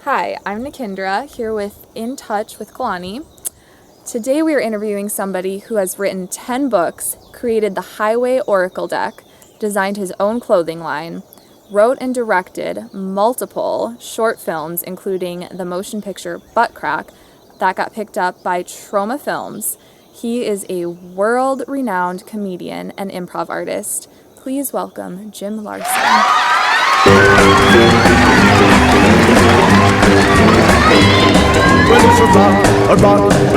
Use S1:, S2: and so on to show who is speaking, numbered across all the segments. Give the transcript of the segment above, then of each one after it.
S1: Hi, I'm Nikindra, here with In Touch with Kalani. Today we are interviewing somebody who has written 10 books, created the Highway Oracle deck, designed his own clothing line, wrote and directed multiple short films, including the motion picture Butt Crack, that got picked up by Trauma Films. He is a world-renowned comedian and improv artist. Please welcome Jim Larsen.
S2: Well, it's a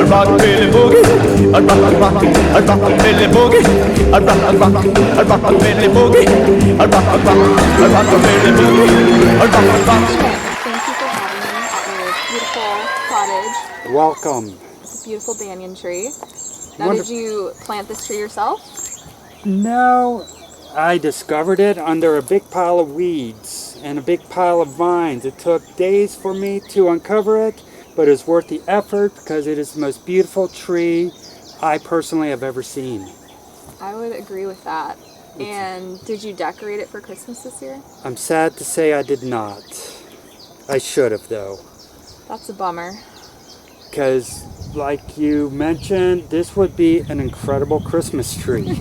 S2: rockabilly boogie, a rockabilly boogie, a rockabilly boogie, a rockabilly boogie, a
S1: Thank you for having me at your beautiful cottage.
S3: Welcome.
S1: It's a beautiful banyan tree. Now, did you plant this tree yourself?
S3: No, I discovered it under a big pile of weeds and a big pile of vines. It took days for me to uncover it, but it's worth the effort because it is the most beautiful tree I personally have ever seen.
S1: I would agree with that. And did you decorate it for Christmas this year?
S3: I'm sad to say I did not. I should have, though.
S1: That's a bummer.
S3: Because, like you mentioned, this would be an incredible Christmas tree.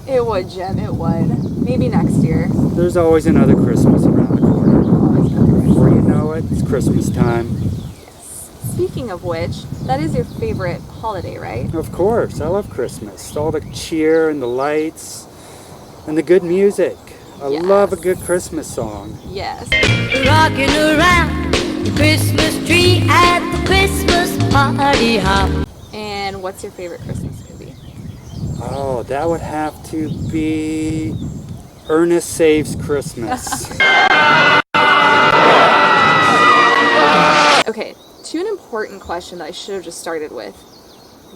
S1: It would, Jim, it would. Maybe next year.
S3: There's always another Christmas around the corner.
S1: Always another Christmas.
S3: Before you know it, it's Christmas time.
S1: Speaking of which, that is your favorite holiday, right?
S3: Of course, I love Christmas. All the cheer and the lights and the good music. I love a good Christmas song.
S1: Yes.
S4: Rocking around the Christmas tree at the Christmas party hop.
S1: And what's your favorite Christmas movie?
S3: Oh, that would have to be Ernest Saves Christmas.
S1: Okay, to an important question that I should have just started with.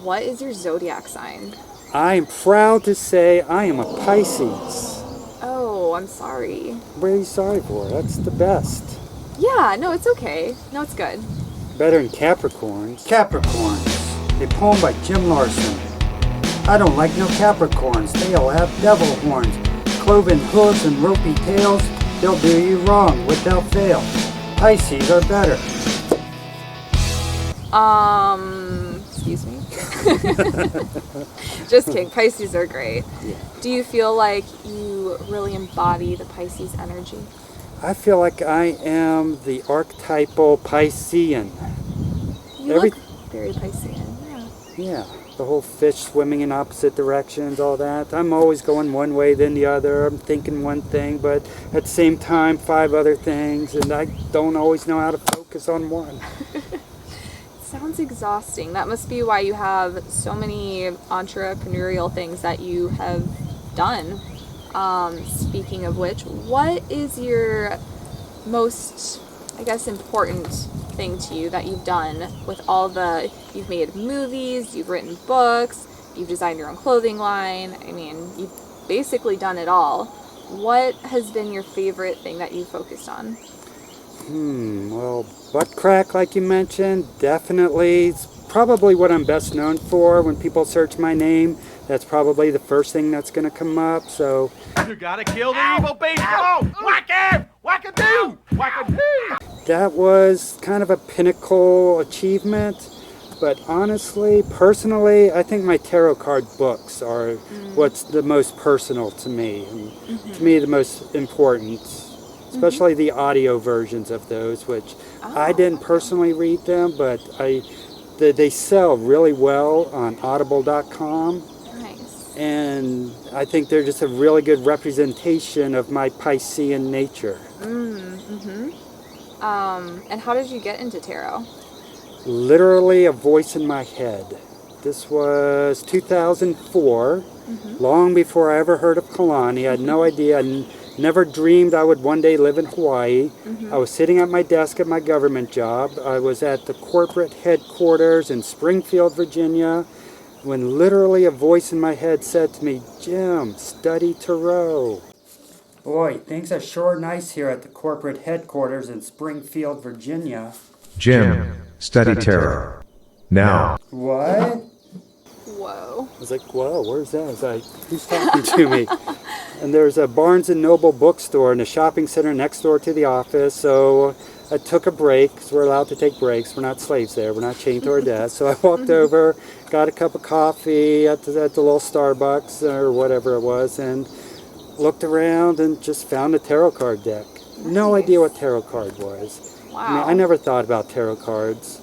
S1: What is your zodiac sign?
S3: I am proud to say I am a Pisces.
S1: Oh, I'm sorry.
S3: What are you sorry for? That's the best.
S1: Yeah, no, it's okay. No, it's good.
S3: Better than Capricorns. Capricorns, a poem by Jim Larsen. I don't like no Capricorns. They all have devil horns, cloven hooves and ropey tails. They'll do you wrong without fail. Pisces are better.
S1: Excuse me? Just kidding. Pisces are great.
S3: Yeah.
S1: Do you feel like you really embody the Pisces energy?
S3: I feel like I am the archetypal Piscean.
S1: You look very Piscean, yeah.
S3: Yeah, the whole fish swimming in opposite directions, all that. I'm always going one way then the other. I'm thinking one thing, but at the same time, 5 other things, and I don't always know how to focus on one.
S1: Sounds exhausting. That must be why you have so many entrepreneurial things that you have done. Speaking of which, what is your most, I guess, important thing to you that you've done with you've made movies, you've written books, you've designed your own clothing line. I mean, you've basically done it all. What has been your favorite thing that you've focused on?
S3: Well, Butt Crack, like you mentioned, definitely. It's probably what I'm best known for. When people search my name, that's probably the first thing that's going to come up, so...
S2: You gotta kill the evil beast! Come on! Whack him! Whack-a-doo! Whack-a-doo!
S3: That was kind of a pinnacle achievement, but honestly, personally, I think my tarot card books are what's the most personal to me, and to me the most important, especially the audio versions of those, which I didn't personally read them, but they sell really well on audible.com. And I think they're just a really good representation of my Piscean nature.
S1: And how did you get into tarot?
S3: Literally a voice in my head. This was 2004, long before I ever heard of Kalani. I had no idea. I never dreamed I would one day live in Hawaii. I was sitting at my desk at my government job. I was at the corporate headquarters in Springfield, Virginia, when literally a voice in my head said to me, "Jim, study tarot." Boy, things are sure nice here at the corporate headquarters in Springfield, Virginia.
S5: Jim, study tarot. Now.
S3: What?
S1: Whoa.
S3: was like, whoa, where's that? I was like, who's talking to me? And there's a Barnes & Noble bookstore in a shopping center next door to the office. So I took a break, because we're allowed to take breaks. We're not slaves there. We're not chained to our desks. So I walked over, got a cup of coffee at the little Starbucks or whatever it was, and looked around and just found a tarot card deck. No idea what tarot card was.
S1: Wow.
S3: I mean, I never thought about tarot cards.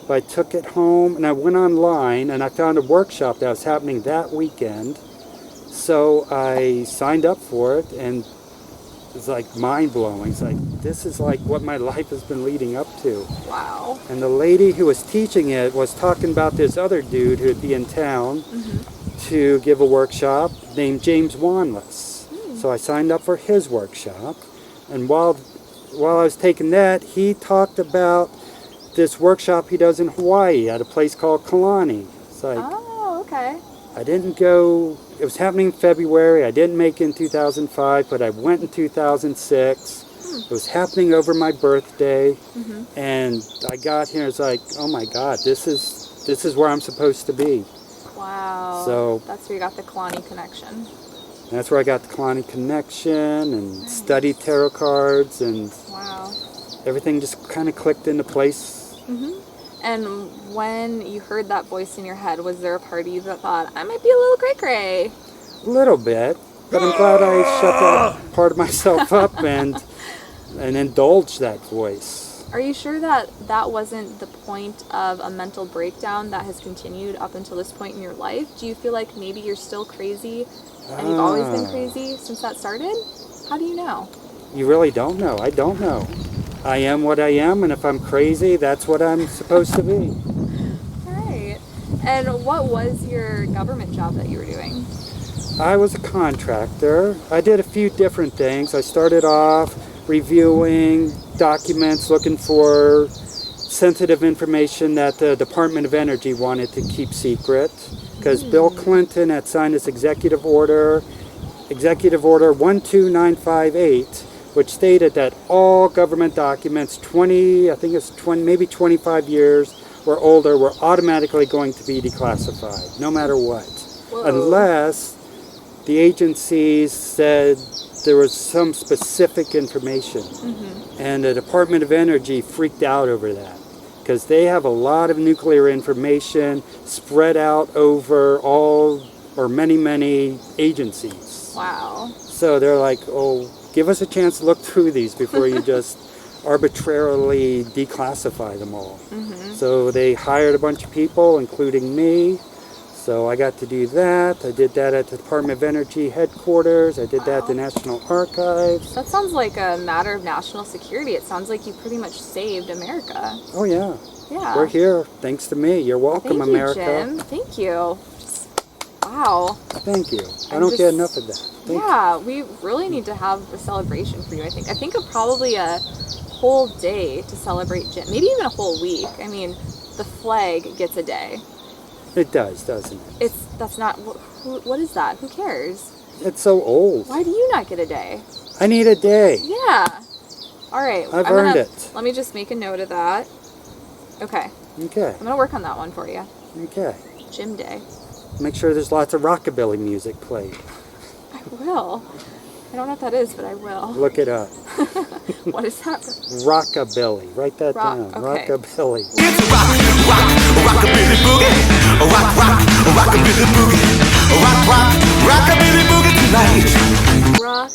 S3: But I took it home and I went online and I found a workshop that was happening that weekend. So I signed up for it, and it was like mind-blowing. It's like, this is like what my life has been leading up to.
S1: Wow.
S3: And the lady who was teaching it was talking about this other dude who would be in town to give a workshop named James Wanless. So I signed up for his workshop, and while I was taking that, he talked about this workshop he does in Hawaii at a place called Kalani. It's like,
S1: Oh, okay.
S3: I didn't go, it was happening in February, I didn't make it in 2005, but I went in 2006. It was happening over my birthday, and I got here, it's like, oh my God, this is where I'm supposed to be.
S1: Wow.
S3: So
S1: that's where you got the Kalani connection.
S3: And that's where I got the Kalani connection and studied tarot cards, and
S1: Wow.
S3: everything just kind of clicked into place.
S1: And when you heard that voice in your head, was there a part of you that thought, I might be a little cray-cray?
S3: A little bit, but I'm glad I shut that part of myself up and indulged that voice.
S1: Are you sure that that wasn't the point of a mental breakdown that has continued up until this point in your life? Do you feel like maybe you're still crazy and you've always been crazy since that started? How do you know?
S3: You really don't know. I don't know. I am what I am, and if I'm crazy, that's what I'm supposed to be.
S1: Right. And what was your government job that you were doing?
S3: I was a contractor. I did a few different things. I started off reviewing documents, looking for sensitive information that the Department of Energy wanted to keep secret, because Bill Clinton had signed this executive order 12958, which stated that all government documents 25 years or older were automatically going to be declassified, no matter what.
S1: Whoa.
S3: Unless the agencies said there was some specific information. And the Department of Energy freaked out over that, because they have a lot of nuclear information spread out over all or many agencies.
S1: Wow.
S3: So they're like, oh, give us a chance to look through these before you just arbitrarily declassify them all. So they hired a bunch of people, including me. So I got to do that. I did that at the Department of Energy headquarters. I did that at the National Archives.
S1: That sounds like a matter of national security. It sounds like you pretty much saved America.
S3: Oh yeah.
S1: Yeah.
S3: We're here thanks to me. You're welcome,
S1: Thank
S3: America.
S1: you, Jim. Thank you. Wow.
S3: Thank you. I
S1: I'm
S3: don't
S1: just-
S3: get enough of that. Thank
S1: Yeah, we really need to have a celebration for you, I think. I think of probably a whole day to celebrate Jim. Maybe even a whole week. I mean, the flag gets a day.
S3: you. It does, doesn't it?
S1: That's not, what is that? Who cares?
S3: It's so old.
S1: Why do you not get a day?
S3: I need a day.
S1: Yeah. All right.
S3: I've earned it.
S1: Let me just make a note of that. Okay.
S3: Okay.
S1: I'm going to work on that one for you.
S3: Okay.
S1: Jim Day.
S3: Make sure there's lots of rockabilly music played.
S1: I will. I don't know what that is, but I will.
S3: Look it up.
S1: What is that?
S3: Rockabilly. Write that down.
S1: Okay.
S3: Rockabilly.
S2: It's rockabilly boogie. Rockabilly boogie. Rockabilly boogie tonight.
S1: Rock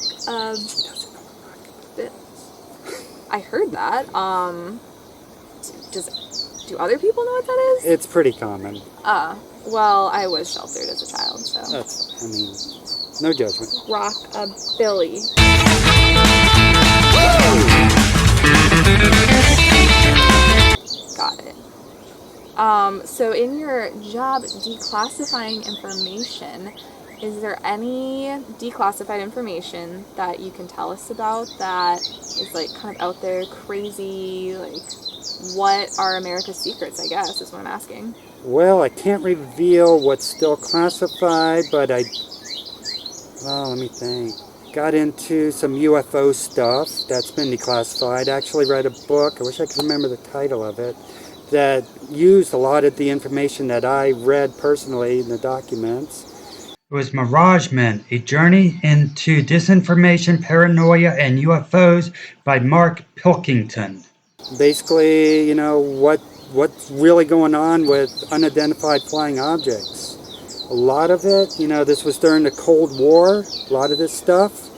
S1: I heard that. Do other people know what that is?
S3: It's pretty common.
S1: Well, I was sheltered as a child, so.
S3: That's, no judgment.
S1: Rockabilly. Got it. So in your job declassifying information, is there any declassified information that you can tell us about that is like kind of out there, crazy, like what are America's secrets, I guess, is what I'm asking.
S3: Well, I can't reveal what's still classified, but let me think. Got into some UFO stuff that's been declassified. I actually read a book, I wish I could remember the title of it, that used a lot of the information that I read personally in the documents. It was Mirage Men, A Journey into Disinformation, Paranoia, and UFOs by Mark Pilkington. Basically, what's really going on with unidentified flying objects. A lot of it, this was during the Cold War, a lot of this stuff.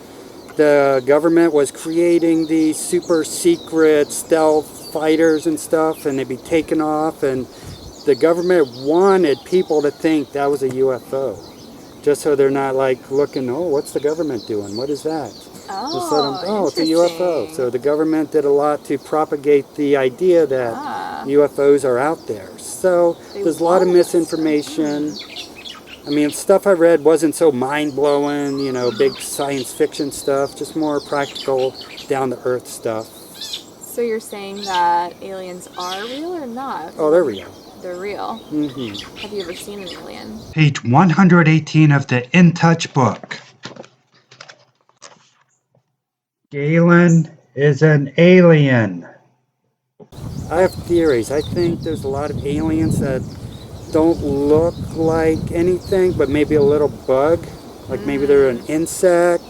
S3: The government was creating these super secret stealth fighters and stuff, and they'd be taken off, and the government wanted people to think that was a UFO. Just so they're not like looking, oh, what's the government doing? What is that?
S1: Oh,
S3: it's a UFO. So the government did a lot to propagate the idea that UFOs are out there. So there's a lot of misinformation. I mean, stuff I read wasn't so mind-blowing, big science fiction stuff, just more practical, down-to-earth stuff.
S1: So you're saying that aliens are real or not?
S3: Oh, they're real.
S1: They're real?
S3: Mm-hmm.
S1: Have you ever seen an alien?
S3: Page 118 of the In Touch book. Galen is an alien. I have theories. I think there's a lot of aliens that don't look like anything, but maybe a little bug. Like maybe they're an insect.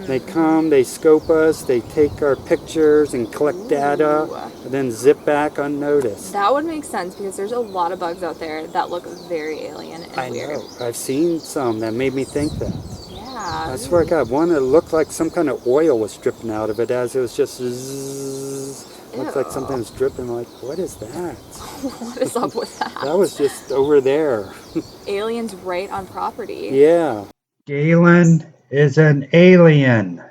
S3: They come, they scope us, they take our pictures and collect data, and then zip back unnoticed.
S1: That would make sense because there's a lot of bugs out there that look very alien and weird.
S3: I know. I've seen some that made me think that.
S1: Yeah.
S3: I swear to God, one that looked like some kind of oil was dripping out of it as it was just zzz. Looked like something was dripping. Like, what is that?
S1: What is up with that?
S3: That was just over there.
S1: Aliens right on property.
S3: Yeah. Galen is an alien.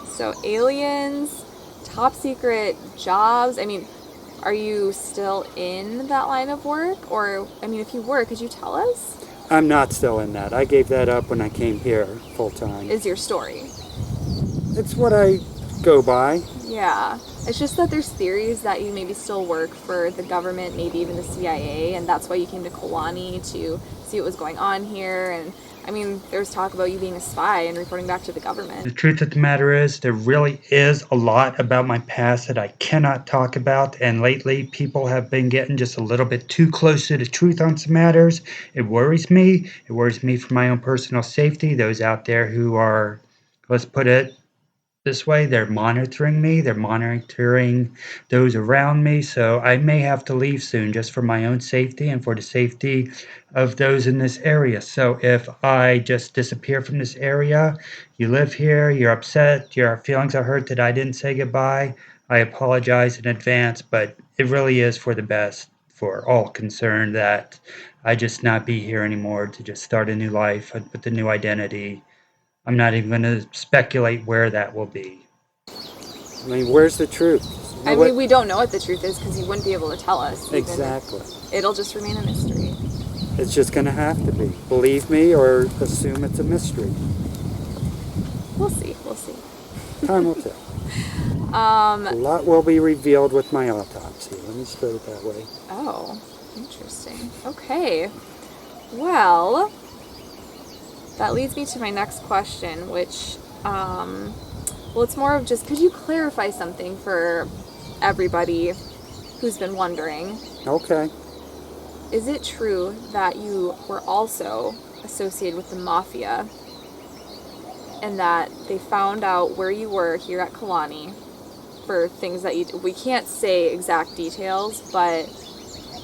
S1: So aliens, top secret jobs. I mean, are you still in that line of work? Or, I mean, if you were, could you tell us?
S3: I'm not still in that. I gave that up when I came here full time.
S1: Is your story?
S3: It's what I go by.
S1: Yeah. It's just that there's theories that you maybe still work for the government, maybe even the CIA, and that's why you came to Kalani to see what was going on here. And I mean, there's talk about you being a spy and reporting back to the government. The truth of the matter is, there really is a lot about my past that I cannot talk about, and lately people have been getting just a little bit too close to the truth on some matters. It worries me. It worries me for my own personal safety. Those out there who are, let's put it this way, they're monitoring me, they're monitoring those around me, so I may have to leave soon just for my own safety and for the safety of those in this area. So if I just disappear from this area, you live here, you're upset, your feelings are hurt that I didn't say goodbye, I apologize in advance, but it really is for the best for all concerned that I just not be here anymore to just start a new life with a new identity. I'm not even going to speculate where that will be. I mean, where's the truth? I mean, we don't know what the truth is because you wouldn't be able to tell us.
S3: Exactly.
S1: It'll just remain a mystery.
S3: It's just going to have to be. Believe me or assume it's a mystery.
S1: We'll see. We'll see.
S3: Time will tell. A lot will be revealed with my autopsy. Let me just put it that way.
S1: Oh, interesting. Okay. Well, that leads me to my next question, which, well, it's more of just, could you clarify something for everybody who's been wondering?
S3: Okay.
S1: Is it true that you were also associated with the mafia and that they found out where you were here at Kalani for things that you did? We can't say exact details, but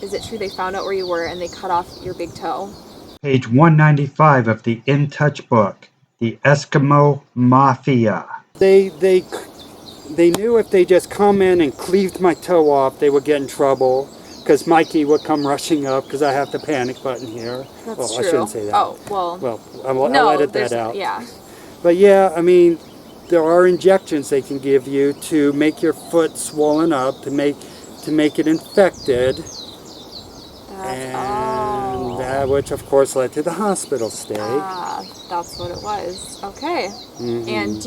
S1: is it true they found out where you were and they cut off your big toe?
S3: Page 195 of the In Touch book, the Eskimo Mafia. They knew if they just come in and cleaved my toe off, they would get in trouble. Because Mikey would come rushing up because I have the panic button here.
S1: That's
S3: true. I shouldn't say that.
S1: Oh, well.
S3: Well, I'll edit that out.
S1: Yeah.
S3: But yeah, I mean, there are injections they can give you to make your foot swollen up, to make it infected. That, which of course led to the hospital stay.
S1: That's what it was. Okay.
S3: Mm-hmm.
S1: And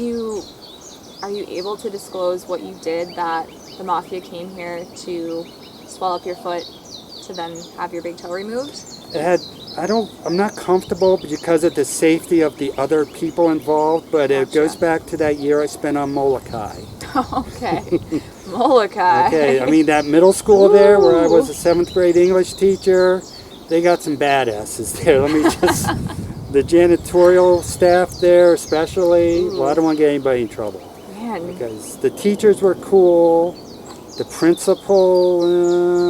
S1: are you able to disclose what you did that the mafia came here to swell up your foot to then have your big toe removed?
S3: I'm not comfortable because of the safety of the other people involved, but It goes back to that year I spent on Molokai.
S1: Okay. Molokai.
S3: Okay, I mean that middle school there where I was a 7th grade English teacher, they got some badasses there. Let me just, the janitorial staff there especially, well, I don't want to get anybody in trouble.
S1: Man.
S3: Because the teachers were cool, the principal,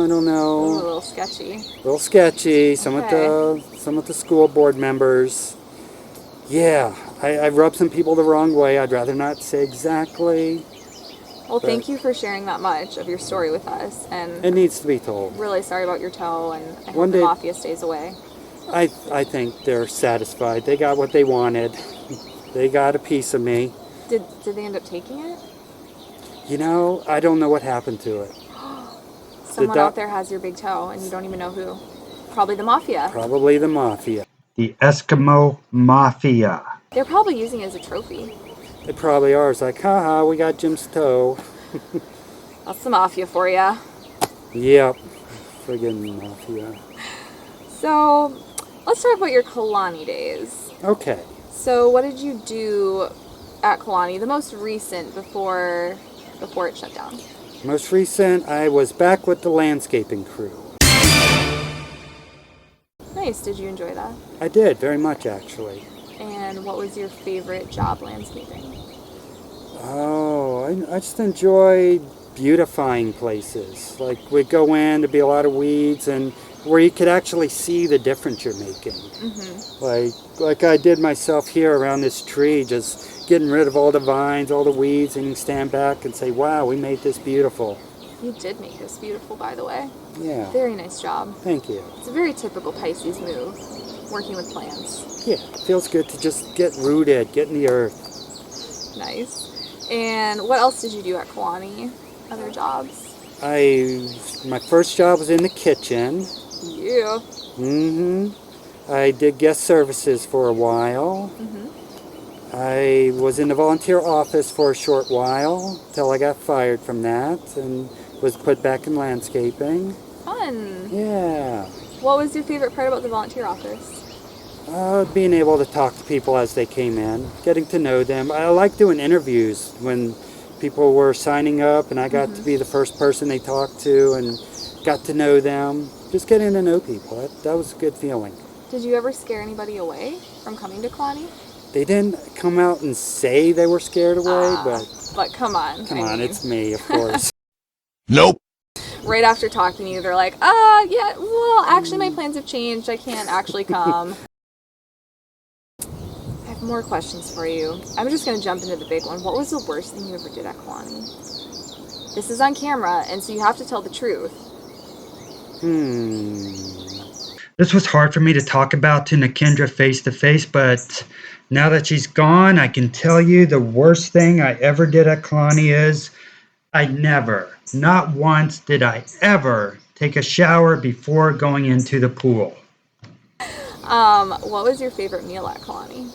S3: I don't
S1: Ooh, a
S3: know,
S1: little sketchy.
S3: a little sketchy, some
S1: Okay.
S3: of the school board members. Yeah, I rubbed some people the wrong way. I'd rather not say exactly.
S1: Well, thank you for sharing that much of your story with us. And
S3: It needs to be told.
S1: really sorry about your toe, and I
S3: One
S1: hope the
S3: day-
S1: mafia stays away.
S3: I think they're satisfied. They got what they wanted. They got a piece of me.
S1: Did they end up taking it?
S3: You know, I don't know what happened to it.
S1: Someone
S3: doc-
S1: out there has your big toe, and you don't even know who. Probably the mafia.
S3: Probably the mafia. The Eskimo Mafia.
S1: They're probably using it as a trophy.
S3: They probably are. It's like, haha, we got Jim's toe.
S1: That's the mafia for ya.
S3: Yep. Friggin' mafia.
S1: So, let's talk about your Kalani days.
S3: Okay.
S1: So, what did you do at Kalani, the most recent before it shut down?
S3: Most recent, I was back with the landscaping crew.
S1: Nice. Did you enjoy that?
S3: I did, very much actually.
S1: And what was your favorite job landscaping?
S3: Oh, I just enjoyed beautifying places. Like we'd go in, there'd be a lot of weeds, and where you could actually see the difference you're making. Like I did myself here around this tree, just getting rid of all the vines, all the weeds, and you can stand back and say, wow, we made this beautiful.
S1: You did make this beautiful, by the way.
S3: Yeah,
S1: Very nice job.
S3: thank you.
S1: It's a very typical Pisces move, working with plants.
S3: Yeah, it feels good to just get rooted, get in the earth.
S1: Nice. And what else did you do at Kalani? Other jobs?
S3: My first job was in the kitchen.
S1: Yeah.
S3: I did guest services for a while. I was in the volunteer office for a short while till I got fired from that and was put back in landscaping.
S1: Fun.
S3: Yeah.
S1: What was your favorite part about the volunteer office?
S3: Being able to talk to people as they came in, getting to know them. I like doing interviews when people were signing up and I got to be the first person they talked to and got to know them. Just getting to know people. That was a good feeling.
S1: Did you ever scare anybody away from coming to Kalani?
S3: They didn't come out and say they were scared away,
S1: But come on.
S3: come
S1: I
S3: on,
S1: mean,
S3: it's me, of course.
S2: Nope.
S1: right after talking to you, they're like, yeah, well, actually my plans have changed. I can't actually come. I have more questions for you. I'm just going to jump into the big one. What was the worst thing you ever did at Kalani? This is on camera, and so you have to tell the truth.
S3: This was hard for me to talk about to Nikindra face to face, but now that she's gone, I can tell you the worst thing I ever did at Kalani is I never, not once did I ever take a shower before going into the pool.
S1: What was your favorite meal at Kalani?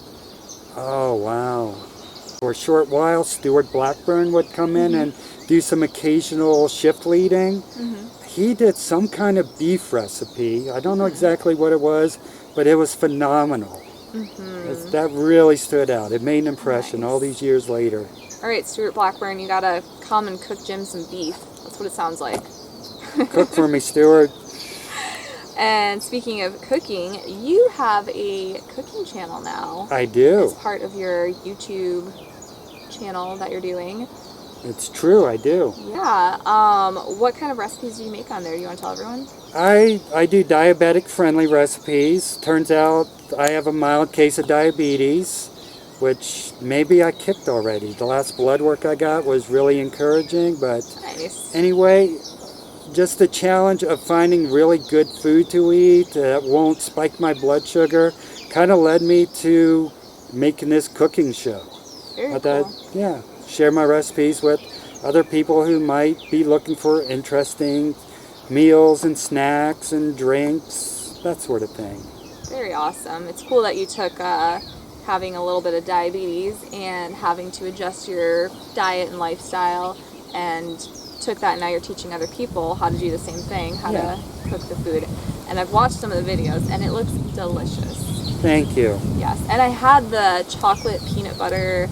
S3: Oh, wow. For a short while, Stuart Blackburn would come in and do some occasional shift leading. He did some kind of beef recipe. I don't know exactly what it was, but it was phenomenal. That really stood out. It made an impression all these years later.
S1: All right, Stuart Blackburn, you gotta come and cook Jim some beef. That's what it sounds like.
S3: Cook for me, Stuart.
S1: And speaking of cooking, you have a cooking channel now.
S3: I do.
S1: As part of your YouTube channel that you're doing.
S3: It's true, I do.
S1: Yeah. What kind of recipes do you make on there? You want to tell everyone?
S3: I do diabetic friendly recipes. Turns out I have a mild case of diabetes, which maybe I kicked already. The last blood work I got was really encouraging, but
S1: Nice.
S3: anyway, just the challenge of finding really good food to eat that won't spike my blood sugar kind of led me to making this cooking show.
S1: Very
S3: I thought,
S1: cool.
S3: yeah, share my recipes with other people who might be looking for interesting meals and snacks and drinks, that sort of thing.
S1: Very awesome. It's cool that you took having a little bit of diabetes and having to adjust your diet and lifestyle and took that and now you're teaching other people how to do the same thing, how to cook the food. And I've watched some of the videos and it looks delicious.
S3: Thank you.
S1: Yes. And I had the chocolate peanut butter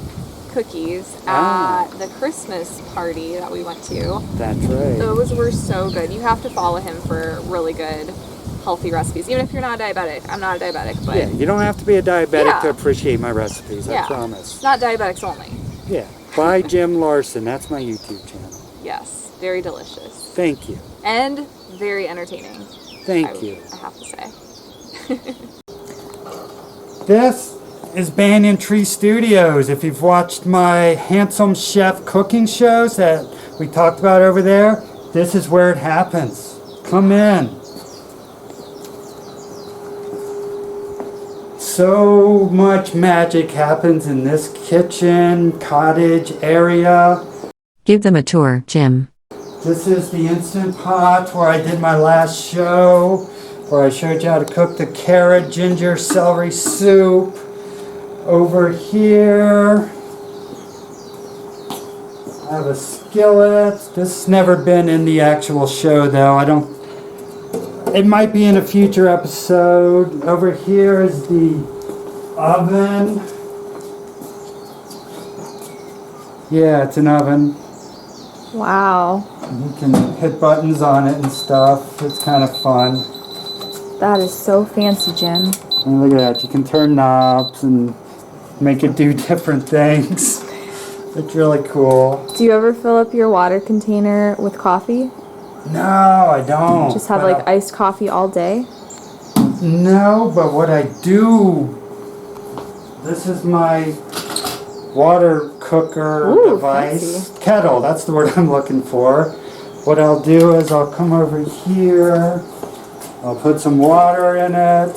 S1: cookies
S3: Ah.
S1: at the Christmas party that we went to.
S3: That's right.
S1: Those were so good. You have to follow him for really good, healthy recipes. Even if you're not a diabetic. I'm not a diabetic, but
S3: Yeah, you don't have to be a diabetic
S1: Yeah.
S3: to appreciate my recipes, I
S1: Yeah.
S3: promise.
S1: it's not diabetics only.
S3: Yeah, by Jim Larsen. That's my YouTube channel.
S1: Yes, very delicious
S3: Thank you.
S1: and very entertaining.
S3: Thank you.
S1: I have to say.
S3: This is Banyan Tree Studios. If you've watched my Handsome Chef cooking shows that we talked about over there, this is where it happens. Come in. So much magic happens in this kitchen, cottage area.
S5: Give them a tour, Jim.
S3: This is the Instant Pot where I did my last show, where I showed you how to cook the carrot, ginger, celery soup. Over here, I have a skillet. This has never been in the actual show though. It might be in a future episode. Over here is the oven. Yeah, it's an oven.
S1: Wow,
S3: You can hit buttons on it and stuff. It's kind of fun.
S1: that is so fancy, Jim.
S3: And look at that. You can turn knobs and make it do different things. It's really cool.
S1: Do you ever fill up your water container with coffee?
S3: No, I don't.
S1: Just have
S3: But
S1: like iced coffee all day?
S3: No, but what I do, this is my water cooker
S1: Ooh,
S3: device.
S1: fancy.
S3: Kettle, that's the word I'm looking for. What I'll do is I'll come over here, I'll put some water in it.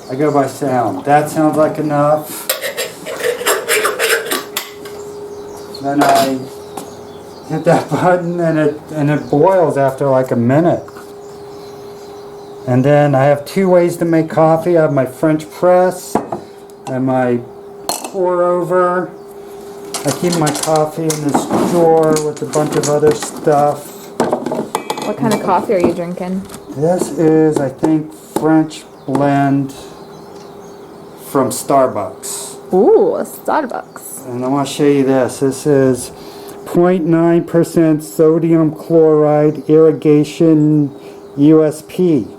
S3: I go by sound. That sounds like enough. Then I hit that button and it boils after like a minute. And then I have two ways to make coffee. I have my French press and my pour over. I keep my coffee in this drawer with a bunch of other stuff.
S1: What kind of coffee are you drinking?
S3: This is, I think, French blend from Starbucks.
S1: Ooh, a Starbucks.
S3: And I want to show you this. This is 0.9% sodium chloride irrigation USP.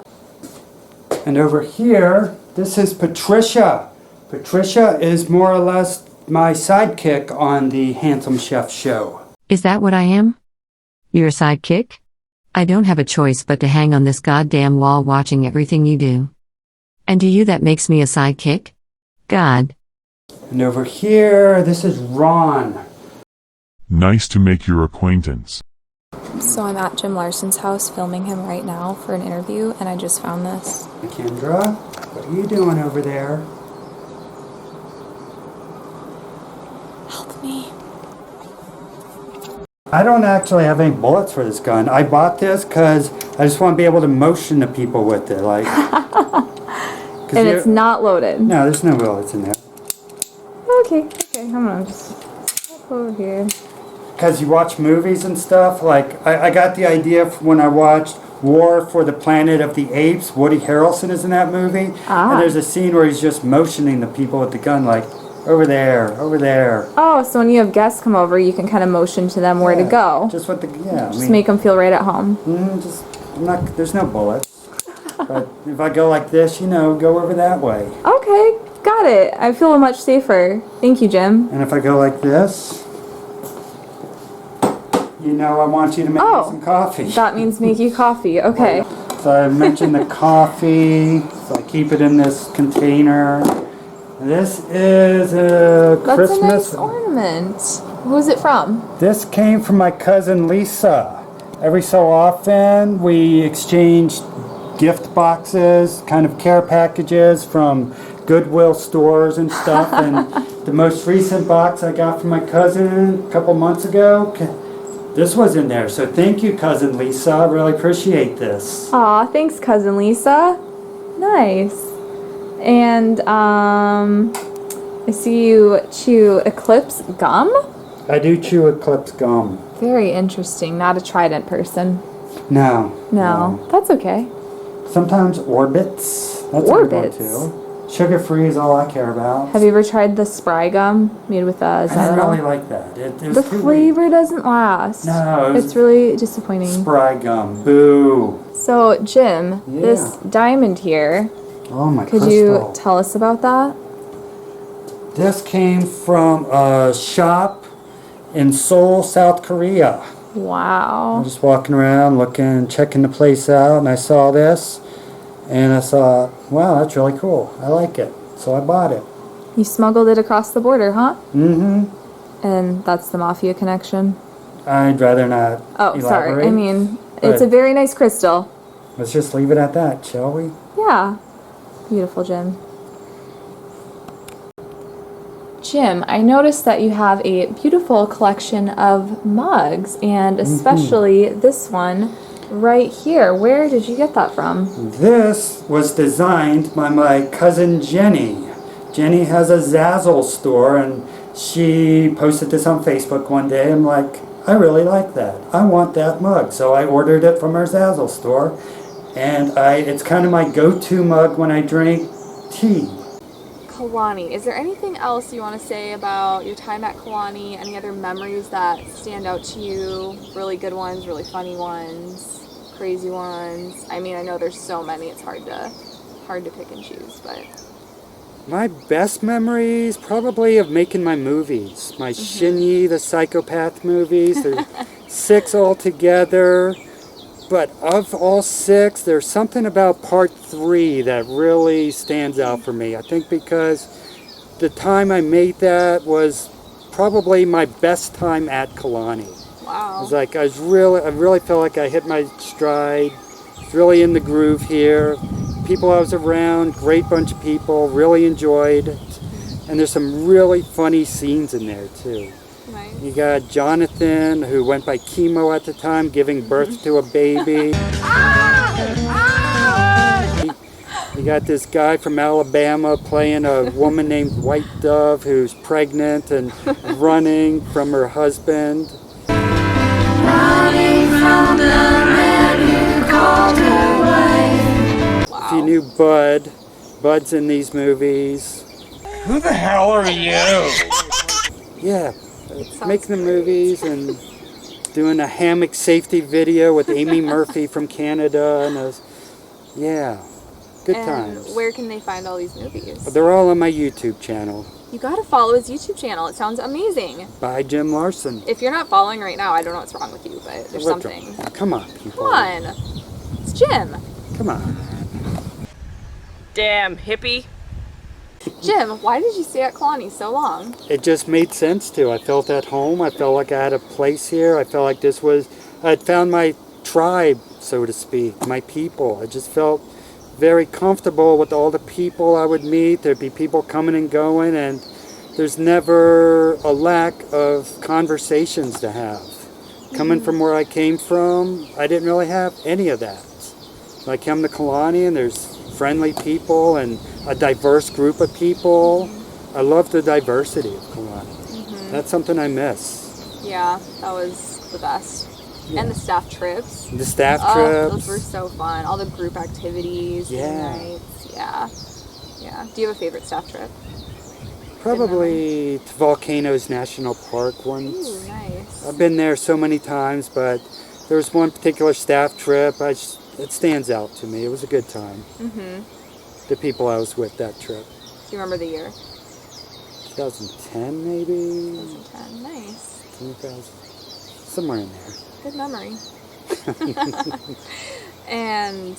S3: And over here, this is Patricia. Patricia is more or less my sidekick on the Handsome Chef show.
S5: Is that what I am? Your sidekick? I don't have a choice but to hang on this goddamn wall watching everything you do. And to you that makes me a sidekick? God.
S3: And over here, this is Ron.
S6: Nice to make your acquaintance.
S1: So I'm at Jim Larsen's house filming him right now for an interview, and I just found this.
S3: Nikindra, what are you doing over there?
S1: Help me.
S3: I don't actually have any bullets for this gun. I bought this because I just want to be able to motion to people with it. Like,
S1: And it's not loaded.
S3: No, there's no bullets in there.
S1: Okay, I'm gonna just hop over here.
S3: Because you watch movies and stuff. Like, I got the idea when I watched War for the Planet of the Apes. Woody Harrelson is in that movie. And there's a scene where he's just motioning the people with the gun, like, over there, over there.
S1: Oh, so when you have guests come over, you can kind of motion to them where to go.
S3: Just with the, yeah.
S1: Just make them feel right at home.
S3: There's no bullets. But if I go like this, go over that way.
S1: Okay, got it. I feel much safer. Thank you, Jim.
S3: And if I go like this, I want you to make me some coffee.
S1: That means make you coffee. Okay.
S3: So I mentioned the coffee, so I keep it in this container. This is a
S1: That's
S3: Christmas.
S1: a nice ornament. Who's it from?
S3: This came from my cousin Lisa. Every so often we exchange gift boxes, kind of care packages from Goodwill stores and stuff. And the most recent box I got from my cousin a couple months ago, this was in there. So thank you, cousin Lisa. I really appreciate this.
S1: Aw, thanks, cousin Lisa. Nice. And I see you chew Eclipse gum.
S3: I do chew Eclipse gum.
S1: Very interesting. Not a Trident person.
S3: No.
S1: No, that's okay.
S3: Sometimes Orbits. That's a good one
S1: Orbits.
S3: too. Sugar-free is all I care about.
S1: Have you ever tried the spry gum made with
S3: I didn't
S1: xylitol?
S3: really like that. It was
S1: The
S3: too
S1: flavor doesn't last.
S3: No, it was
S1: It's really disappointing.
S3: spry gum. Boo.
S1: So, Jim,
S3: Yeah.
S1: this diamond here,
S3: Oh my
S1: could
S3: crystal.
S1: you tell us about that?
S3: This came from a shop in Seoul, South Korea. I
S1: Wow.
S3: was just walking around, looking, checking the place out, and I saw this, and I thought, wow, that's really cool. I like it. So I bought it.
S1: You smuggled it across the border, huh?
S3: Mm-hmm.
S1: And that's the mafia connection?
S3: I'd rather not
S1: Oh,
S3: elaborate.
S1: sorry. I mean, it's
S3: but
S1: a very nice crystal.
S3: let's just leave it at that, shall we?
S1: Yeah. Beautiful, Jim. Jim, I noticed that you have a beautiful collection of mugs, and especially this one right here. Where did you get that from?
S3: This was designed by my cousin Jenny. Jenny has a Zazzle store, and she posted this on Facebook one day. I'm like, I really like that. I want that mug. So I ordered it from her Zazzle store, and it's kind of my go-to mug when I drink tea.
S1: Kalani, is there anything else you want to say about your time at Kalani? Any other memories that stand out to you? Really good ones, really funny ones, crazy ones? I mean, I know there's so many, it's hard to pick and choose, but...
S3: My best memories probably of making my movies. My Shinyi the Psychopath movies. There's 6 altogether. But of all 6, there's something about part 3 that really stands out for me. I think because the time I made that was probably my best time at Kalani.
S1: Wow.
S3: It was like I really felt like I hit my stride. Was really in the groove here. People I was around, great bunch of people, really enjoyed it. And there's some really funny scenes in there too.
S1: Nice.
S3: You got Jonathan, who went by chemo at the time, giving birth to a baby. You got this guy from Alabama playing a woman named White Dove who's pregnant and running from her husband.
S4: Running from the man who called her wife.
S3: If you knew Bud, Bud's in these movies.
S2: Who the hell are you?
S3: Yeah, making the movies and doing a hammock safety video with Amy Murphy from Canada. And yeah, good times.
S1: Where can they find all these movies?
S3: They're all on my YouTube channel.
S1: You gotta follow his YouTube channel. It sounds amazing.
S3: By Jim Larsen.
S1: If you're not following right now, I don't know what's wrong with you, but there's
S3: What's
S1: something.
S3: wrong? Come on, people.
S1: Come on. It's Jim.
S3: Come on.
S7: Damn hippie.
S1: Jim, why did you stay at Kalani so long?
S3: It just made sense to. I felt at home. I felt like I had a place here. I felt like I'd found my tribe, so to speak, my people. I just felt very comfortable with all the people I would meet. There'd be people coming and going, and there's never a lack of conversations to have. Coming from where I came from, I didn't really have any of that. I come to Kalani, and there's friendly people and a diverse group of people. I love the diversity of Kalani. That's something I miss.
S1: Yeah, that was the best.
S3: Yeah.
S1: And the staff trips.
S3: The staff
S1: Those
S3: trips.
S1: were so fun. All the group activities,
S3: Yeah.
S1: nights. Yeah. Yeah. Do you have a favorite staff trip?
S3: Probably to Volcanoes National Park once.
S1: Ooh, nice.
S3: I've been there so many times, but there was one particular staff trip. It stands out to me. It was a good time. The people I was with that trip.
S1: Do you remember the year?
S3: 2010 maybe?
S1: 2010. Nice.
S3: 2000, somewhere in there.
S1: Good memory. And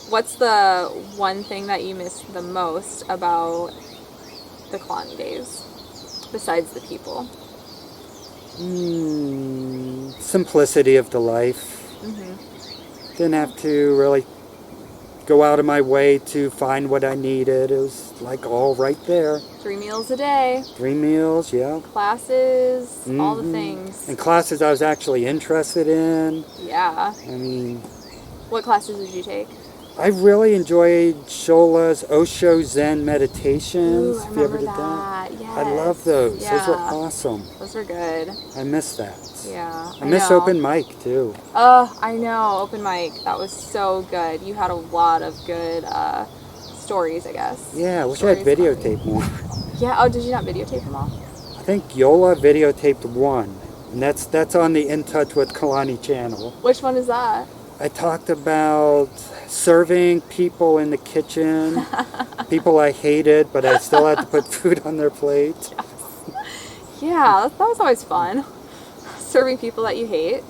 S1: what's the one thing that you miss the most about the Kalani days, besides the people?
S3: Simplicity of the life. Didn't have to really go out of my way to find what I needed. It was like all right there.
S1: 3 meals a day,
S3: 3 meals, yeah.
S1: classes, all the things.
S3: And classes I was actually interested in.
S1: Yeah.
S3: I mean,
S1: What classes did you take?
S3: I really enjoyed Shola's Osho Zen meditations.
S1: Ooh, I
S3: If you ever
S1: remember
S3: did
S1: that. Yes.
S3: I love those. Those were
S1: Yeah.
S3: awesome.
S1: Those were good.
S3: I miss that.
S1: Yeah.
S3: I miss
S1: know.
S3: open mic too.
S1: Oh, I know. Open mic. That was so good. You had a lot of good stories, I guess.
S3: Yeah, I wish I had
S1: Stories,
S3: videotaped more.
S1: Yeah. Oh, did you not videotape them all?
S3: I think Yola videotaped one, and that's on the In Touch with Kalani channel.
S1: Which one is that?
S3: I talked about serving people in the kitchen, people I hated, but I still had to put food on their plate.
S1: Yeah, that was always fun. Serving people that you hate.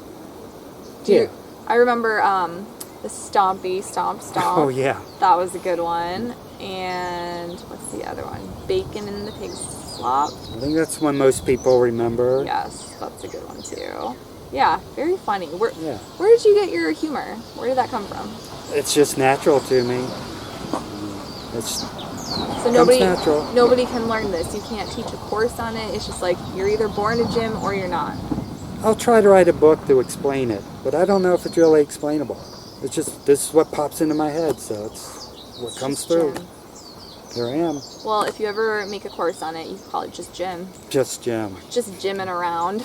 S1: I remember the Stompy Stomp Stomp.
S3: Oh yeah.
S1: That was a good one. And what's the other one? Bacon in the pig slop.
S3: I think that's one most people remember.
S1: Yes, that's a good one too. Yeah, very funny. Where
S3: Yeah.
S1: did you get your humor? Where did that come from?
S3: It's just natural to me. It's
S1: So nobody
S3: natural.
S1: can learn this. You can't teach a course on it. It's just like you're either born a Jim or you're not.
S3: I'll try to write a book to explain it, but I don't know if it's really explainable. It's just, this is what pops into my head, so it's what comes
S1: Just
S3: through.
S1: Jim.
S3: Here I am.
S1: Well, if you ever make a course on it, you can call it just Jim.
S3: Just Jim.
S1: Just Jimming around.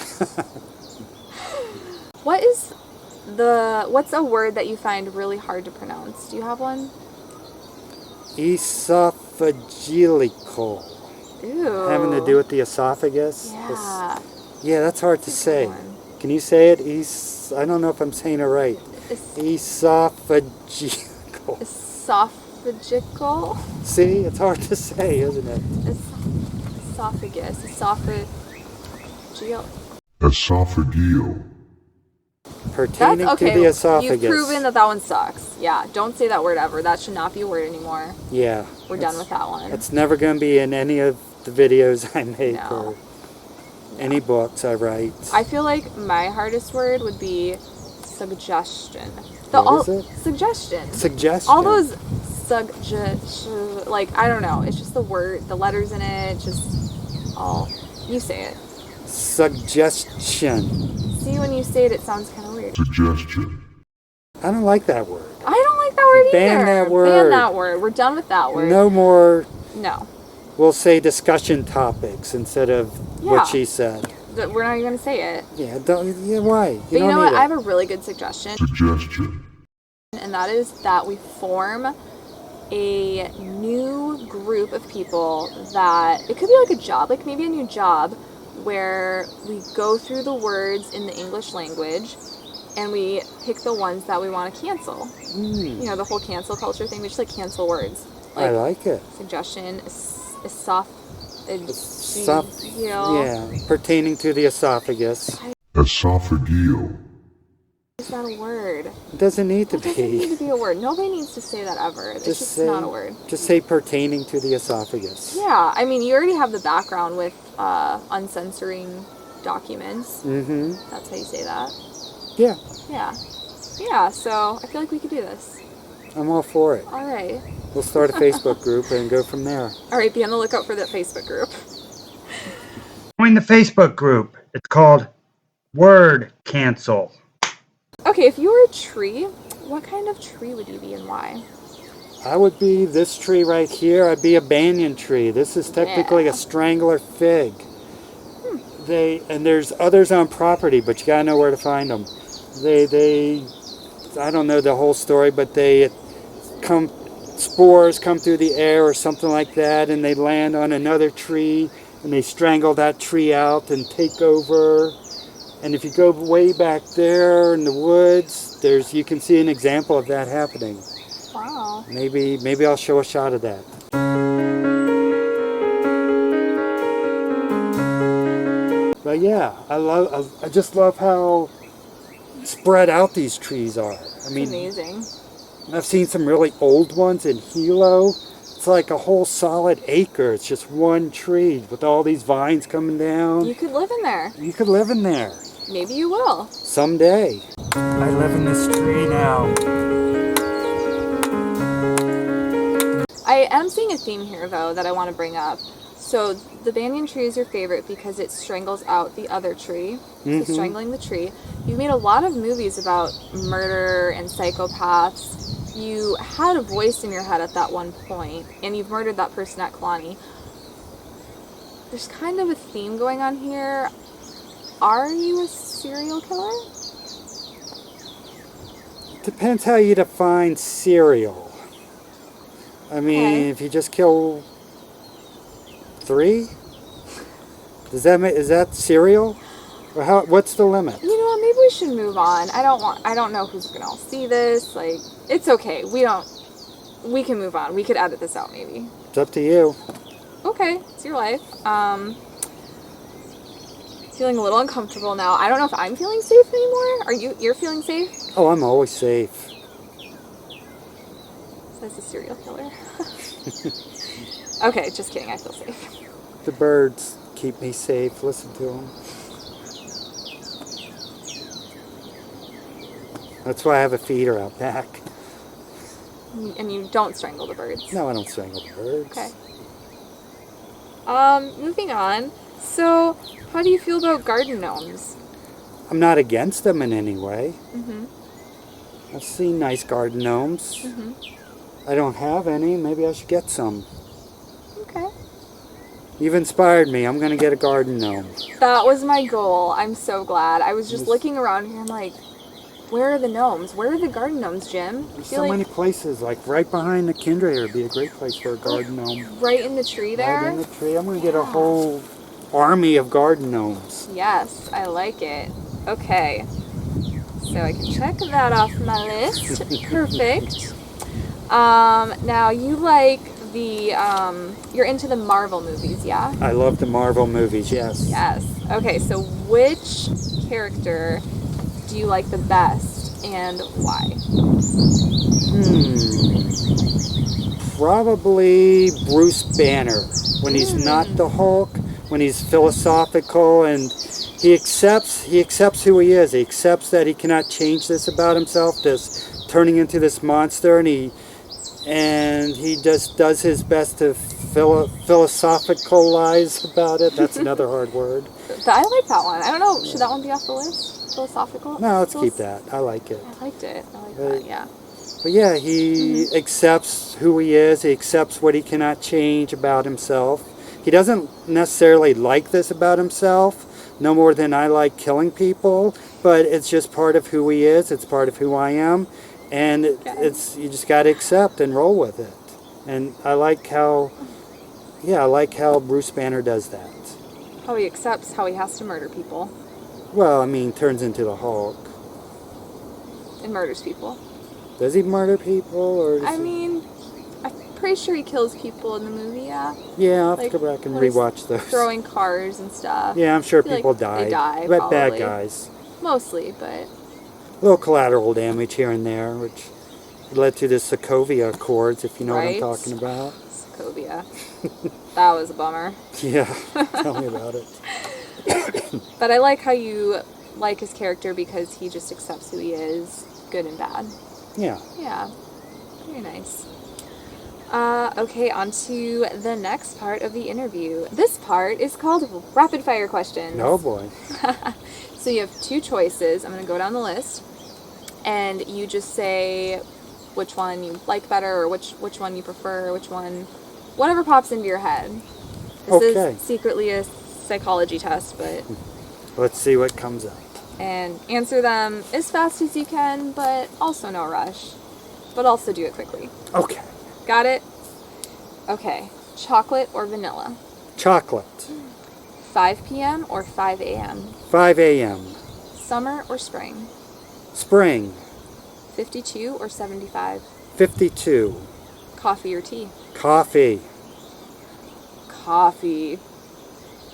S1: What's a word that you find really hard to pronounce? Do you have one?
S3: Esophageal.
S1: Ooh.
S3: Having to do with the esophagus.
S1: Yeah.
S3: Yeah, that's hard to
S1: That's a
S3: say.
S1: good one.
S3: Can you say it? I don't know if I'm saying it right. Esophageal.
S1: Esophagical?
S3: See, it's hard to say, isn't it?
S1: Esophagus. Esophageal.
S6: Esophageal.
S3: Pertaining
S1: That's okay.
S3: to the esophagus.
S1: You've proven that one sucks. Yeah, don't say that word ever. That should not be a word anymore.
S3: Yeah.
S1: We're done with that one.
S3: It's never going to be in any of the videos I make
S1: No.
S3: or any books I write.
S1: I feel like my hardest word would be suggestion.
S3: What is it?
S1: Suggestion.
S3: Suggestion.
S1: All those like, I don't know. It's just the word, the letters in it, you say it.
S3: Suggestion.
S1: See, when you say it, it sounds kind of weird.
S6: Suggestion.
S3: I don't like that word.
S1: I don't like that word
S3: Ban
S1: either.
S3: that word.
S1: Ban that word. We're done with that word.
S3: No more,
S1: No.
S3: we'll say discussion topics instead of
S1: Yeah.
S3: what she said.
S1: We're not even going to say it.
S3: Yeah, why?
S1: But you know
S3: don't
S1: what?
S3: need
S1: I
S3: it.
S1: have a really good suggestion.
S6: Suggestion.
S1: And that is that we form a new group of people that, it could be like a job, like maybe a new job, where we go through the words in the English language and we pick the ones that we want to cancel. You know, the whole cancel culture thing, we just like cancel words.
S3: I like it.
S1: Suggestion,
S3: Yeah, pertaining to the esophagus.
S6: Esophageal.
S1: Is that a word?
S3: It doesn't need to
S1: It doesn't need
S3: be.
S1: to be a word. Nobody needs to say that ever. It's just not a word.
S3: Just say pertaining to the esophagus.
S1: Yeah, I mean, you already have the background with uncensoring documents.
S3: Mm-hmm.
S1: That's how you say that.
S3: Yeah,
S1: Yeah. Yeah, so I feel like we could do this.
S3: I'm all for it.
S1: All right.
S3: We'll start a Facebook group and go from there.
S1: All right, be on the lookout for that Facebook group.
S3: Join the Facebook group. It's called Word Cancel.
S1: Okay, if you were a tree, what kind of tree would you be and why?
S3: I would be this tree right here. I'd be a banyan tree. This is technically
S1: Yeah.
S3: a strangler fig. And there's others on property, but you gotta know where to find them. I don't know the whole story, but spores come through the air or something like that, and they land on another tree, and they strangle that tree out and take over. And if you go way back there in the woods, you can see an example of that happening.
S1: Wow.
S3: Maybe I'll show a shot of that. But yeah, I just love how spread out these trees are. I mean,
S1: Amazing.
S3: I've seen some really old ones in Hilo. It's like a whole solid acre. It's just one tree with all these vines coming down.
S1: You could live in there.
S3: You could live in there
S1: Maybe you will.
S3: someday. I live in this tree now.
S1: I am seeing a theme here, though, that I want to bring up. So the banyan tree is your favorite because it strangles out the other tree. So strangling the tree. You've made a lot of movies about murder and psychopaths. You had a voice in your head at that one point, and you've murdered that person at Kalani. There's kind of a theme going on here. Are you a serial killer?
S3: Depends how you define serial. I mean,
S1: Okay.
S3: if you just kill 3, is that serial? Or what's the limit?
S1: You know what? Maybe we should move on. I don't know who's gonna all see this. Like, it's okay. We can move on. We could edit this out, maybe.
S3: It's up to you.
S1: Okay, it's your life. Feeling a little uncomfortable now. I don't know if I'm feeling safe anymore. You're feeling safe?
S3: Oh, I'm always safe.
S1: Says the serial killer. Okay, just kidding. I feel safe.
S3: The birds keep me safe. Listen to them. That's why I have a feeder out back.
S1: And you don't strangle the birds.
S3: No, I don't strangle the birds.
S1: Okay. Moving on. So, how do you feel about garden gnomes?
S3: I'm not against them in any way.
S1: Mm-hmm.
S3: I've seen nice garden gnomes.
S1: Mm-hmm.
S3: I don't have any. Maybe I should get some.
S1: Okay.
S3: You've inspired me. I'm going to get a garden gnome.
S1: That was my goal. I'm so glad. I was just looking around here. I'm like, where are the gnomes? Where are the garden gnomes, Jim?
S3: There's so many places. Like right behind Nikindra here would be a great place for a garden gnome.
S1: Right in the tree there?
S3: Right in the tree. I'm going to get a whole army of garden gnomes.
S1: Yes, I like it. Okay. So I can check that off my list. Perfect. Now you like you're into the Marvel movies, yeah?
S3: I love the Marvel movies, yes.
S1: Yes. Okay, so which character do you like the best and why?
S3: Probably Bruce Banner. When he's not the Hulk, when he's philosophical and he accepts who he is. He accepts that he cannot change this about himself, this turning into this monster, and he just does his best to philosophicalize about it. That's another hard word.
S1: I like that one. I don't know. Should that one be off the list? Philosophical?
S3: No, let's keep that. I like it.
S1: I liked it. I like that, yeah.
S3: But yeah, he accepts who he is. He accepts what he cannot change about himself. He doesn't necessarily like this about himself, no more than I like killing people, but it's just part of who he is. It's part of who I am. And you just got to accept and roll with it. And I like how Bruce Banner does that.
S1: How he accepts how he has to murder people.
S3: Well, I mean, turns into the Hulk.
S1: And murders people.
S3: Does he murder people, or?
S1: I mean, I'm pretty sure he kills people in the movie. Yeah.
S3: Yeah, I'll have to go back and
S1: when he's
S3: rewatch those.
S1: Throwing cars and stuff.
S3: Yeah, I'm sure
S1: I feel
S3: people
S1: like
S3: die.
S1: They die,
S3: But
S1: probably.
S3: bad guys.
S1: Mostly, but.
S3: Little collateral damage here and there, which led to the Sokovia Accords, if you know what I'm talking about.
S1: Sokovia. That was a bummer.
S3: Yeah, tell me about it.
S1: But I like how you like his character because he just accepts who he is, good and bad.
S3: Yeah.
S1: Yeah. Very nice. Okay, on to the next part of the interview. This part is called Rapid Fire Questions.
S3: Oh boy.
S1: So you have 2 choices. I'm going to go down the list. And you just say which one you like better or which one you prefer, whatever pops into your head. This is secretly a psychology test, but...
S3: Let's see what comes up.
S1: And answer them as fast as you can, but also no rush. But also do it quickly.
S3: Okay.
S1: Got it? Okay. Chocolate or vanilla?
S3: Chocolate.
S1: 5 p.m. or 5 a.m.?
S3: 5 a.m.
S1: Summer or spring?
S3: Spring.
S1: 52 or 75?
S3: 52.
S1: Coffee or tea?
S3: Coffee.
S1: Coffee.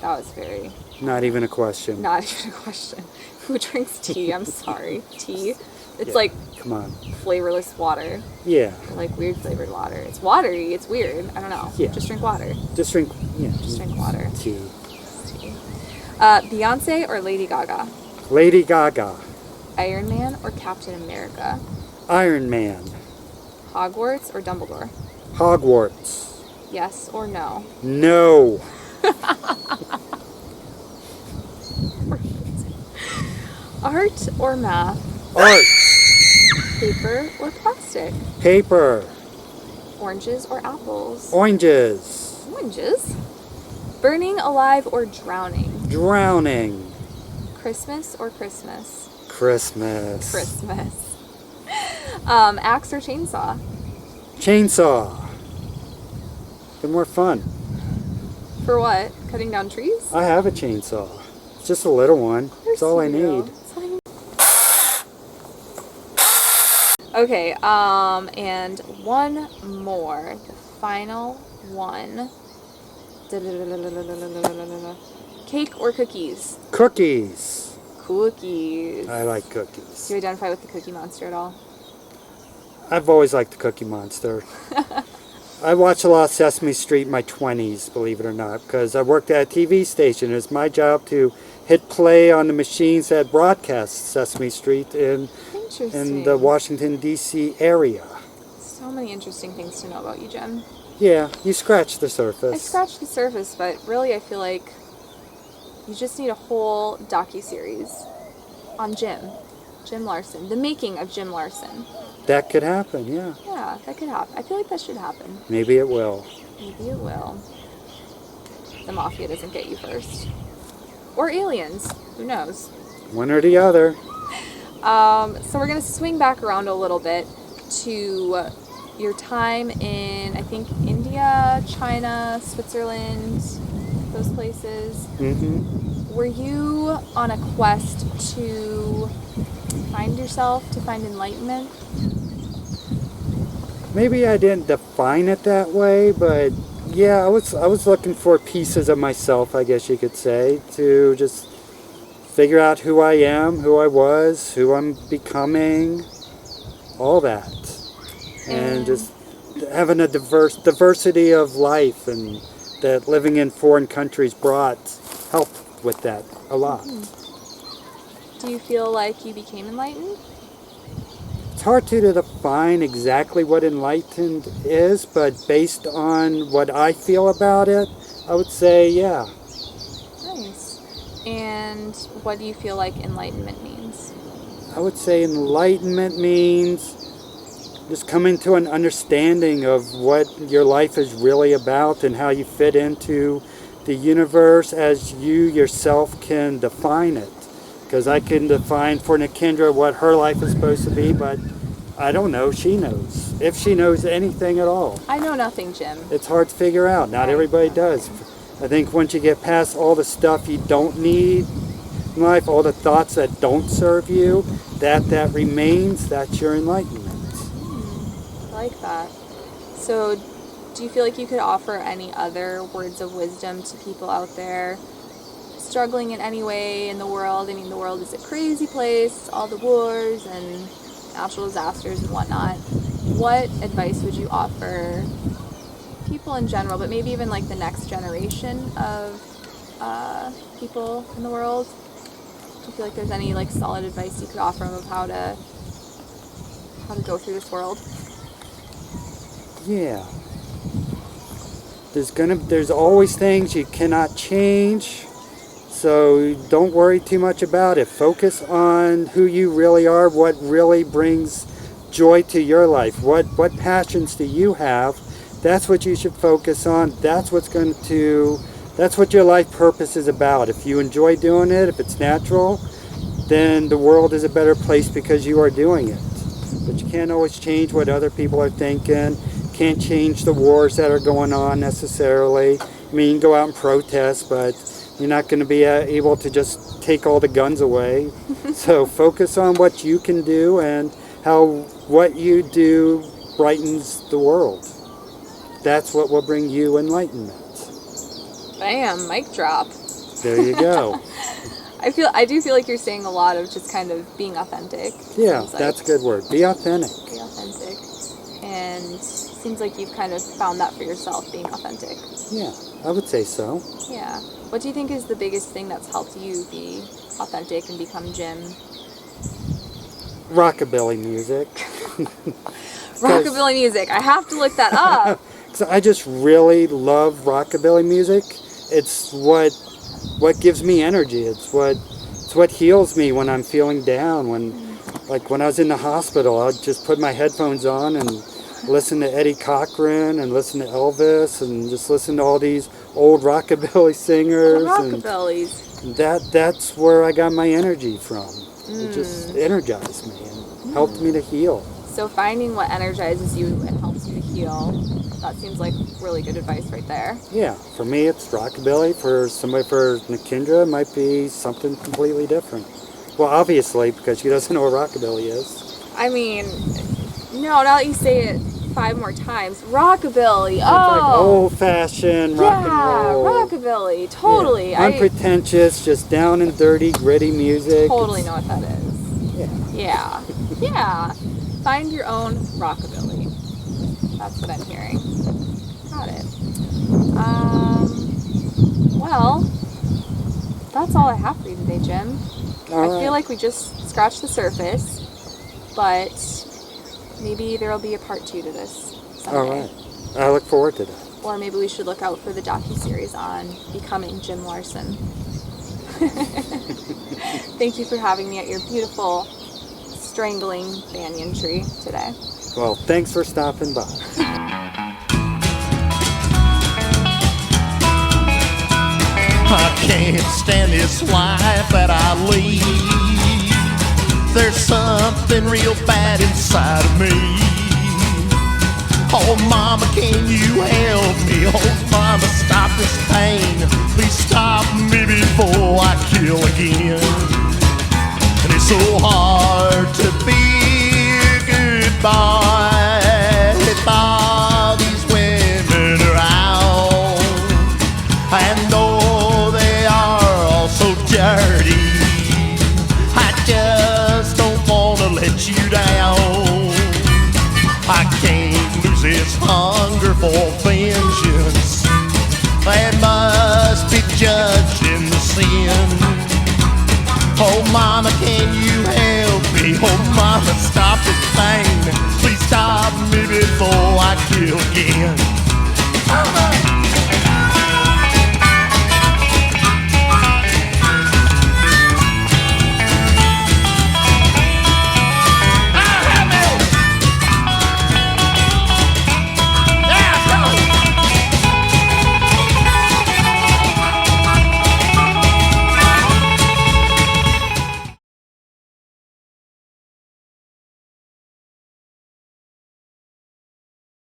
S1: That was very...
S3: Not even a question.
S1: Not even a question. Who drinks tea? I'm sorry. Tea? It's like...
S3: Come on.
S1: Flavorless water.
S3: Yeah.
S1: Like weird flavored water. It's watery. It's weird. I don't know.
S3: Yeah.
S1: Just drink water.
S3: Just drink
S1: water.
S3: Tea.
S1: Beyonce or Lady Gaga?
S3: Lady Gaga.
S1: Iron Man or Captain America?
S3: Iron Man.
S1: Hogwarts or Dumbledore?
S3: Hogwarts.
S1: Yes or no?
S3: No.
S1: Art or math?
S3: Art.
S1: Paper or plastic?
S3: Paper.
S1: Oranges or apples?
S3: Oranges.
S1: Oranges? Burning alive or drowning?
S3: Drowning.
S1: Christmas or Christmas?
S3: Christmas.
S1: Christmas. Axe or chainsaw?
S3: Chainsaw. Been more fun.
S1: For what? Cutting down trees?
S3: I have a chainsaw. It's just a little one. That's all I need.
S1: Okay, and one more. The final one. Cake or cookies?
S3: Cookies.
S1: Cookies.
S3: I like cookies.
S1: Do you identify with the Cookie Monster at all?
S3: I've always liked the Cookie Monster. I watched a lot of Sesame Street in my 20s, believe it or not, because I worked at a TV station. It's my job to hit play on the machines that broadcast Sesame Street in the Washington, D.C. area.
S1: So many interesting things to know about you, Jim.
S3: Yeah, you scratched the surface.
S1: I scratched the surface, but really I feel like you just need a whole docuseries on Jim Larsen, the making of Jim Larsen.
S3: That could happen, yeah.
S1: Yeah, that could happen. I feel like that should happen.
S3: Maybe it will.
S1: Maybe it will. The mafia doesn't get you first. Or aliens. Who knows?
S3: One or the other.
S1: So we're going to swing back around a little bit to your time in, I think, India, China, Switzerland, those places.
S3: Mm-hmm.
S1: Were you on a quest to find yourself, to find enlightenment?
S3: Maybe I didn't define it that way, but yeah, I was looking for pieces of myself, I guess you could say, to just figure out who I am, who I was, who I'm becoming, all that. And just having a diversity of life, and that living in foreign countries helped with that a lot.
S1: Do you feel like you became enlightened?
S3: It's hard to define exactly what enlightened is, but based on what I feel about it, I would say, yeah.
S1: Nice. And what do you feel like enlightenment means?
S3: I would say enlightenment means just coming to an understanding of what your life is really about and how you fit into the universe as you yourself can define it. Because I can define for Nikindra what her life is supposed to be, but I don't know. She knows. If she knows anything at all.
S1: I know nothing, Jim.
S3: It's hard to figure out. Not everybody does. I think once you get past all the stuff you don't need in life, all the thoughts that don't serve you, that remains, that's your enlightenment.
S1: I like that. So, do you feel like you could offer any other words of wisdom to people out there struggling in any way in the world? I mean, the world is a crazy place, all the wars and natural disasters and whatnot. What advice would you offer people in general, but maybe even like the next generation of people in the world? Do you feel like there's any like solid advice you could offer them of how to go through this world?
S3: Yeah. There's always things you cannot change. So don't worry too much about it. Focus on who you really are, what really brings joy to your life, what passions do you have. That's what you should focus on. That's what your life purpose is about. If you enjoy doing it, if it's natural, then the world is a better place because you are doing it. But you can't always change what other people are thinking. Can't change the wars that are going on necessarily. I mean, you can go out and protest, but you're not going to be able to just take all the guns away. So focus on what you can do and how what you do brightens the world. That's what will bring you enlightenment.
S1: Bam, mic drop.
S3: There you go.
S1: I do feel like you're saying a lot of just kind of being authentic.
S3: Yeah, that's a good word. Be authentic.
S1: Be authentic. And seems like you've kind of found that for yourself, being authentic.
S3: Yeah, I would say so.
S1: Yeah. What do you think is the biggest thing that's helped you be authentic and become Jim?
S3: Rockabilly music.
S1: Rockabilly music. I have to look that up.
S3: So I just really love rockabilly music. It's what gives me energy. It's what heals me when I'm feeling down. When I was in the hospital, I'd just put my headphones on and listen to Eddie Cochran and listen to Elvis and just listen to all these old rockabilly singers.
S1: Rockabillys.
S3: And that's where I got my energy from. It just energized me and helped me to heal.
S1: So finding what energizes you and helps you to heal That seems like really good advice right there.
S3: Yeah, for me it's rockabilly. For somebody, for Nikindra, it might be something completely different. Well, obviously, because she doesn't know what rockabilly is.
S1: I mean, no, now that you say it 5 more times, rockabilly.
S3: It's like
S1: Oh,
S3: old-fashioned rock
S1: yeah,
S3: and roll.
S1: rockabilly. Totally.
S3: Yeah. Unpretentious, just down and dirty, gritty music.
S1: Totally know what that is.
S3: Yeah.
S1: Yeah. Find your own rockabilly. That's what I'm hearing. Got it. Well, that's all I have for you today, Jim. I feel like we just scratched the surface, but maybe there will be a part 2 to this someday.
S3: All right. I look forward to that.
S1: Or maybe we should look out for the docuseries on becoming Jim Larsen. Thank you for having me at your beautiful, strangling banyan tree today.
S3: Well, thanks for stopping by.
S2: I can't stand this life that I lead. There's something real bad inside of me. Oh, mama, can you help me? Oh, mama, stop this pain. Please stop me before I kill again. And it's so hard to be a good boy with all these women around. And though they are all so dirty, I just don't want to let you down. I can't lose this hunger for vengeance. They must be judging the sin. Oh, mama, can you help me? Oh, mama, stop this pain. Please stop me before I kill again. Mama!